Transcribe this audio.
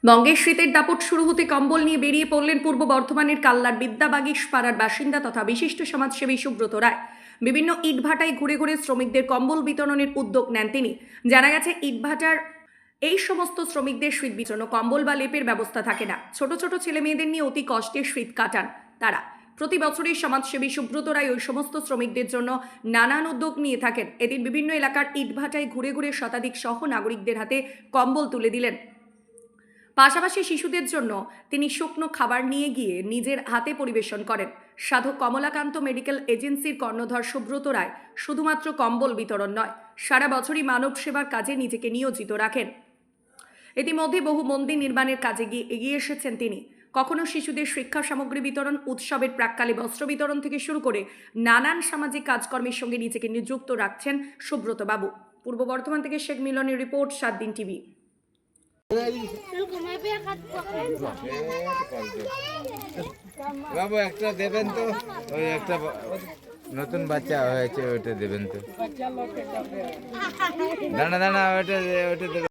বঙ্গের শীতের দাপট শুরু হতে কম্বল নিয়ে বেরিয়ে পড়লেন পূর্ব বর্ধমানের কাল্লার বিদ্যাবাগীশ পাড়ার বাসিন্দা তথা বিশিষ্ট সমাজসেবী সুব্রত রায়। বিভিন্ন ইটভাটায় ঘুরে ঘুরে শ্রমিকদের কম্বল বিতরণের উদ্যোগ নেন তিনি। জানা গেছে, ইটভাটার এই সমস্ত শ্রমিকদের শীত জন্য কম্বল বা লেপের ব্যবস্থা থাকে না। ছোট ছোট ছেলে মেয়েদের নিয়ে অতি কষ্টে শীত কাটান তারা। প্রতি বছরই সমাজসেবী সুব্রত রায় ওই সমস্ত শ্রমিকদের জন্য নানান উদ্যোগ নিয়ে থাকেন। এদিন বিভিন্ন এলাকার ইটভাটায় ঘুরে ঘুরে শতাধিক সহ নাগরিকদের হাতে কম্বল তুলে দিলেন। পাশাপাশি শিশুদের জন্য তিনি শুকনো খাবার নিয়ে গিয়ে নিজের হাতে পরিবেশন করেন। সাধক কমলাকান্ত মেডিকেল এজেন্সির কর্ণধর সুব্রত রায় শুধুমাত্র কম্বল বিতরণ নয়, সারা বছরই মানব সেবার কাজে নিজেকে নিয়োজিত রাখেন। ইতিমধ্যে বহু মন্দির নির্মাণের কাজে এগিয়ে এসেছেন তিনি। কখনো শিশুদের শিক্ষা সামগ্রী বিতরণ, উৎসবের প্রাক্কালে বস্ত্র বিতরণ থেকে শুরু করে নানান সামাজিক কাজকর্মের সঙ্গে নিজেকে নিযুক্ত রাখছেন সুব্রত বাবু। পূর্ব বর্ধমান থেকে শেখ মিলনের রিপোর্ট, 7 দিন টিভি। বাবু একটা দেবেন তো, ওই একটা নতুন বাচ্চা হয়েছে ওটা দেবেন তো। দাঁড়া দাঁড়া, ওটা দেবেন।